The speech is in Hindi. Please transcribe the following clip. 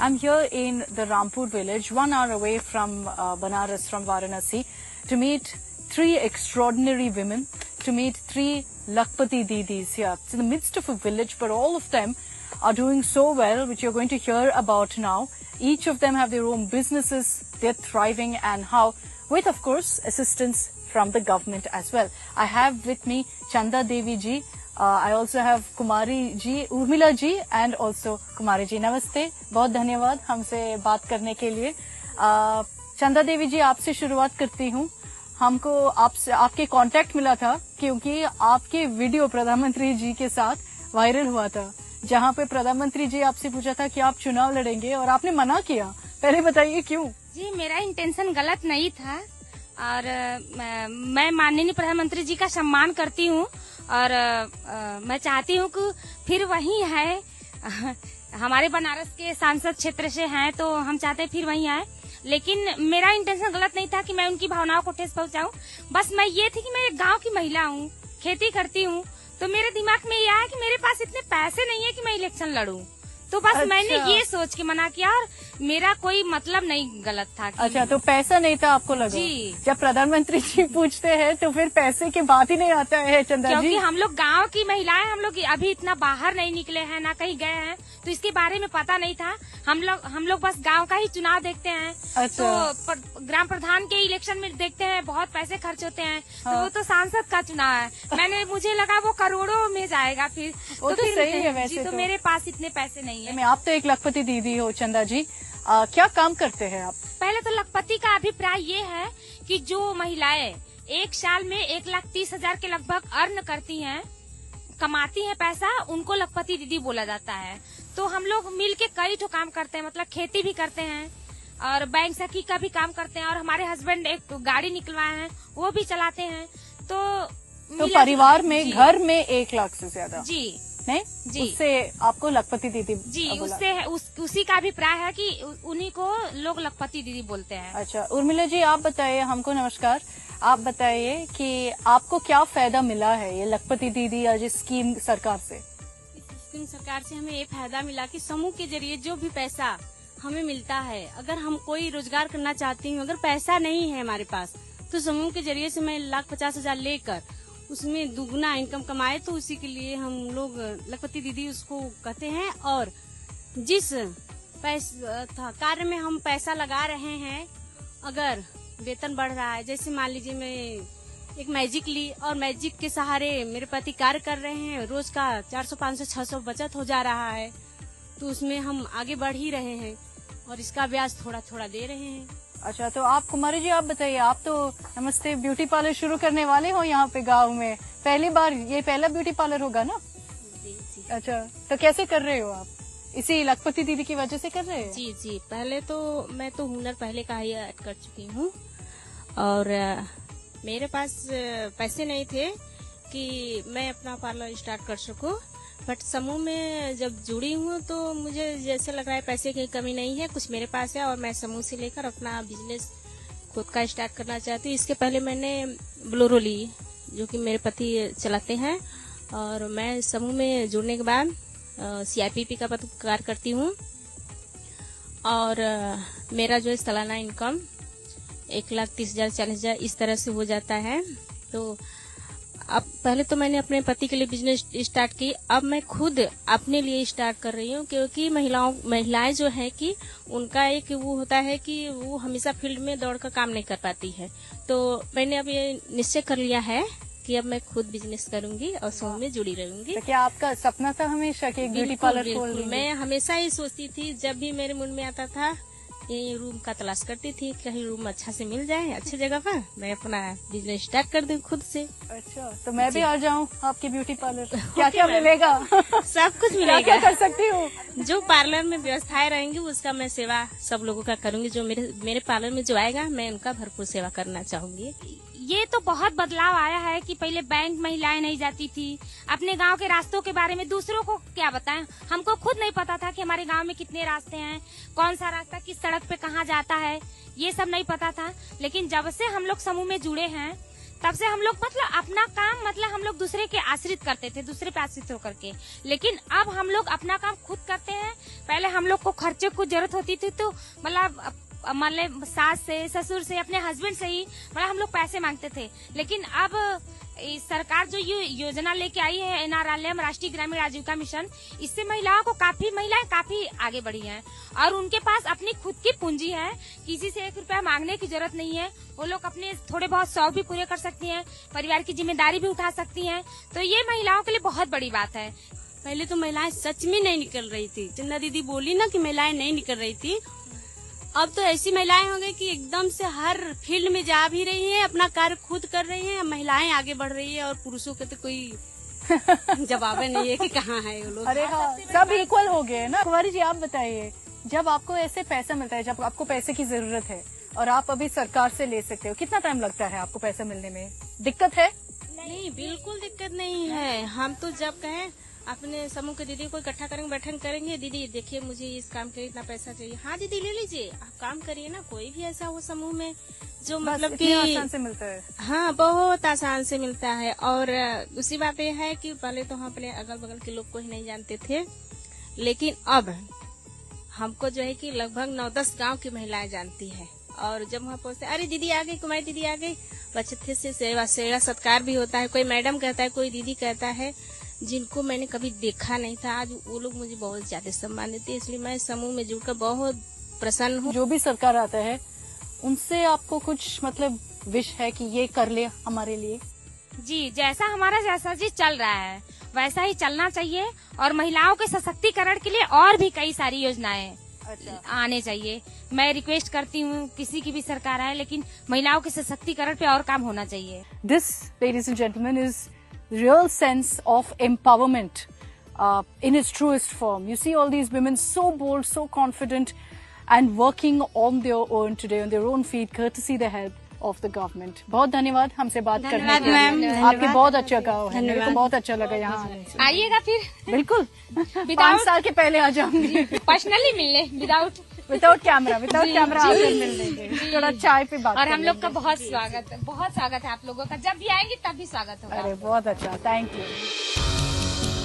I'm here in the Rampur village, 1 hour away from Banaras, from Varanasi, to meet 3 extraordinary women, to meet 3 Lakhpati Didis here. It's in the midst of a village, but all of them are doing so well, which you're going to hear about now. Each of them have their own businesses, they're thriving, and how, with of course assistance from the government as well. I have with me Chanda Devi ji. I also have Kumari ji, Urmila ji, and also Kumari ji. Namaste, बहुत धन्यवाद हमसे बात करने के लिए. चंदा देवी जी, आपसे शुरुआत करती हूँ. हमको आपसे आपके कांटेक्ट मिला था क्योंकि आपके वीडियो प्रधानमंत्री जी के साथ वायरल हुआ था, जहाँ पे प्रधानमंत्री जी आपसे पूछा था कि आप चुनाव लड़ेंगे और आपने मना किया. पहले बताइए क्यों? जी, मेरा इंटेंशन गलत नहीं था और मैं माननीय प्रधानमंत्री जी का सम्मान करती हूँ और मैं चाहती हूँ कि फिर वही है, हमारे बनारस के सांसद क्षेत्र से हैं तो हम चाहते हैं फिर वही आए. लेकिन मेरा इंटेंशन गलत नहीं था कि मैं उनकी भावनाओं को ठेस पहुंचाऊं. बस मैं ये थी कि मैं एक गांव की महिला हूँ, खेती करती हूँ, तो मेरे दिमाग में ये आया कि मेरे पास इतने पैसे नहीं है कि मैं इलेक्शन लड़ूं. तो बस अच्छा. मैंने ये सोच के मना किया और मेरा कोई मतलब नहीं गलत था. अच्छा, तो पैसा नहीं था आपको लगा? जी. जब प्रधानमंत्री जी पूछते हैं तो फिर पैसे की बात ही नहीं आता है चंदा जी. क्योंकि हम लोग गांव की महिलाएं, हम लोग अभी इतना बाहर नहीं निकले हैं, ना कहीं गए हैं, तो इसके बारे में पता नहीं था. हम लोग बस गांव का ही चुनाव देखते हैं. अच्छा. तो ग्राम प्रधान के इलेक्शन में देखते हैं बहुत पैसे खर्च होते हैं. हाँ. तो वो तो सांसद का चुनाव है. मुझे लगा वो करोड़ों में जाएगा. फिर तो फिर सही है वैसे. जी, तो मेरे पास इतने पैसे नहीं है. आप तो एक लखपति दीदी हो चंदा जी, क्या काम करते हैं आप? पहले तो लखपति का अभिप्राय ये है कि जो महिलाएं एक साल में 1,30,000 के लगभग अर्न करती हैं, कमाती हैं पैसा, उनको लखपति दीदी बोला जाता है. तो हम लोग मिल के कई ठो काम करते हैं, मतलब खेती भी करते हैं और बैंक सखी का भी काम करते हैं और हमारे हस्बैंड एक गाड़ी निकलवाए हैं, वो भी चलाते हैं. तो परिवार में घर में 1 लाख से ज्यादा जी नहीं जी, उससे आपको लखपति दीदी जी, उससे उसी का अभिप्राय है कि उन्हीं को लोग लखपति दीदी बोलते हैं. अच्छा, उर्मिला जी आप बताइए हमको. नमस्कार. आप बताइए कि आपको क्या फायदा मिला है ये लखपति दीदी या जिस स्कीम सरकार से? स्कीम सरकार से हमें ये फायदा मिला कि समूह के जरिए जो भी पैसा हमें मिलता है, अगर हम कोई रोजगार करना चाहती हूँ, अगर पैसा नहीं है हमारे पास, तो समूह के जरिए से मैं 1,50,000 लेकर उसमें दुगुना इनकम कमाए, तो उसी के लिए हम लोग लखपति दीदी उसको कहते हैं. और जिस कार्य में हम पैसा लगा रहे हैं, अगर वेतन बढ़ रहा है, जैसे मान लीजिए मैं एक मैजिक ली और मैजिक के सहारे मेरे पति कार्य कर रहे हैं, रोज का 400, 500, 600 बचत हो जा रहा है, तो उसमें हम आगे बढ़ ही रहे हैं और इसका ब्याज थोड़ा थोड़ा दे रहे हैं. अच्छा, तो आप कुमारी जी आप बताइए, आप तो नमस्ते ब्यूटी पार्लर शुरू करने वाले हो यहाँ पे गांव में, पहली बार, ये पहला ब्यूटी पार्लर होगा ना? जी जी. अच्छा, तो कैसे कर रहे हो आप? इसी लखपति दीदी की वजह से कर रहे हैं? जी जी. पहले तो मैं तो हुनर पहले का ही ऐड कर चुकी हूँ और मेरे पास पैसे नहीं थे कि मैं अपना पार्लर स्टार्ट कर सकूँ, बट समूह में जब जुड़ी हूँ तो मुझे जैसे लग रहा है पैसे की कमी नहीं है, कुछ मेरे पास है और मैं समूह से लेकर अपना बिजनेस खुद का स्टार्ट करना चाहती हूँ. इसके पहले मैंने बोलेरो ली, जो कि मेरे पति चलाते हैं, और मैं समूह में जुड़ने के बाद CIPP का कार्य करती हूँ और मेरा जो है सालाना इनकम 1,30,000, 40,000 इस तरह से हो जाता है. तो अब पहले तो मैंने अपने पति के लिए बिजनेस स्टार्ट की, अब मैं खुद अपने लिए स्टार्ट कर रही हूँ, क्योंकि महिलाएं जो है कि उनका एक वो होता है कि वो हमेशा फील्ड में दौड़ कर काम नहीं कर पाती है. तो मैंने अब ये निश्चय कर लिया है कि अब मैं खुद बिजनेस करूंगी और समूह में जुड़ी रहूंगी. तो क्या आपका सपना था हमेशा कि ब्यूटी पार्लर खोल लूंगी? मैं हमेशा ही सोचती थी, जब भी मेरे मन में आता था यही रूम का तलाश करती थी, कहीं रूम अच्छा से मिल जाए, अच्छी जगह पर मैं अपना बिजनेस स्टार्ट कर दूं खुद से. अच्छा, तो मैं भी आ जाऊं आपके ब्यूटी पार्लर? क्या क्या मिलेगा? सब कुछ मिलेगा. क्या कर सकती हूँ? जो पार्लर में व्यवस्थाएं रहेंगी उसका मैं सेवा सब लोगों का करूंगी. जो मेरे पार्लर में जो आएगा मैं उनका भरपूर सेवा करना चाहूंगी. ये तो बहुत बदलाव आया है कि पहले बैंक महिलाएं नहीं जाती थी. अपने गांव के रास्तों के बारे में दूसरों को क्या बताएं, हमको खुद नहीं पता था कि हमारे गांव में कितने रास्ते हैं, कौन सा रास्ता किस सड़क पे कहाँ जाता है, ये सब नहीं पता था. लेकिन जब से हम लोग समूह में जुड़े हैं तब से हम लोग मतलब अपना काम मतलब हम लोग दूसरे के आश्रित करते थे, दूसरे पे आश्रित होकर के। लेकिन अब हम लोग अपना काम खुद करते हैं। पहले हम लोग को खर्चे को जरूरत होती थी तो मतलब सास से, ससुर से, अपने हस्बैंड से ही मतलब हम लोग पैसे मांगते थे। लेकिन अब सरकार जो ये योजना लेके आई है NRLM, राष्ट्रीय ग्रामीण आजीविका मिशन, इससे महिलाएं काफी आगे बढ़ी हैं और उनके पास अपनी खुद की पूंजी है। किसी से 1 रुपया मांगने की जरूरत नहीं है। वो लोग अपने थोड़े बहुत शौक भी पूरे कर सकती हैं, परिवार की जिम्मेदारी भी उठा सकती हैं। तो ये महिलाओं के लिए बहुत बड़ी बात है। पहले तो महिलाएं सच में नहीं निकल रही थी। चंदा दीदी बोली ना कि महिलाएं नहीं निकल रही थी, अब तो ऐसी महिलाएं हो गई कि एकदम से हर फील्ड में जा भी रही हैं, अपना कार्य खुद कर रही हैं। महिलाएं आगे बढ़ रही है और पुरुषों के तो कोई जवाब नहीं है कि कहाँ है वो लोग। अरे हाँ, सब इक्वल हो गए ना। कुंवारी जी आप बताइए, जब आपको ऐसे पैसा मिलता है, जब आपको पैसे की जरूरत है और आप अभी सरकार से ले सकते हो, कितना टाइम लगता है आपको पैसा मिलने में? दिक्कत है? नहीं, बिल्कुल दिक्कत नहीं है। हम तो जब कहें अपने समूह के दीदी को इकट्ठा करेंगे, बैठन करेंगे, दीदी देखिए मुझे इस काम के लिए इतना पैसा चाहिए। हाँ दीदी ले लीजिए, आप काम करिए ना। कोई भी ऐसा हो समूह में जो मतलब कि आसान से मिलता है। हाँ, बहुत आसान से मिलता है। और दूसरी बात यह है कि पहले तो हम अपने अगल बगल के लोग को ही नहीं जानते थे, लेकिन अब हमको जो है कि लगभग 9-10 गाँव की महिलाएं जानती है। और जब वहाँ पहुँचते, अरे दीदी आ गई, कुमारी दीदी आ गई, बच्चे से सेवा सत्कार भी होता है। कोई मैडम कहता है, कोई दीदी कहता है। जिनको मैंने कभी देखा नहीं था, आज वो लोग मुझे बहुत ज्यादा सम्मान देते हैं। इसलिए मैं समूह में जुड़कर बहुत प्रसन्न हूँ। जो भी सरकार आता है उनसे आपको कुछ मतलब विश है कि ये कर ले हमारे लिए? जी, जैसा जी चल रहा है वैसा ही चलना चाहिए और महिलाओं के सशक्तिकरण के लिए और भी कई सारी योजनाएं आने चाहिए। मैं रिक्वेस्ट करती हूँ किसी की भी सरकार आए, लेकिन महिलाओं के सशक्तिकरण पे और काम होना चाहिए। This, ladies and gentleman, is real sense of empowerment in its truest form. You see all these women so bold, so confident and working on their own today, on their own feet, courtesy the help of the government. बहुत धन्यवाद हमसे बात करने के लिए। आपके बहुत अच्छा गाँव है, मेरे को बहुत अच्छा लगा यहाँ आने से। आइएगा फिर। बिल्कुल 5 साल के पहले आ जाऊंगी। पर्सनली मिलने, विदाउट कैमरा आकर मिल लेंगे, थोड़ा चाय पे बात। और हम लोग का बहुत स्वागत है आप लोगों का। जब भी आएंगे तब भी स्वागत होगा। अरे बहुत अच्छा, थैंक यू।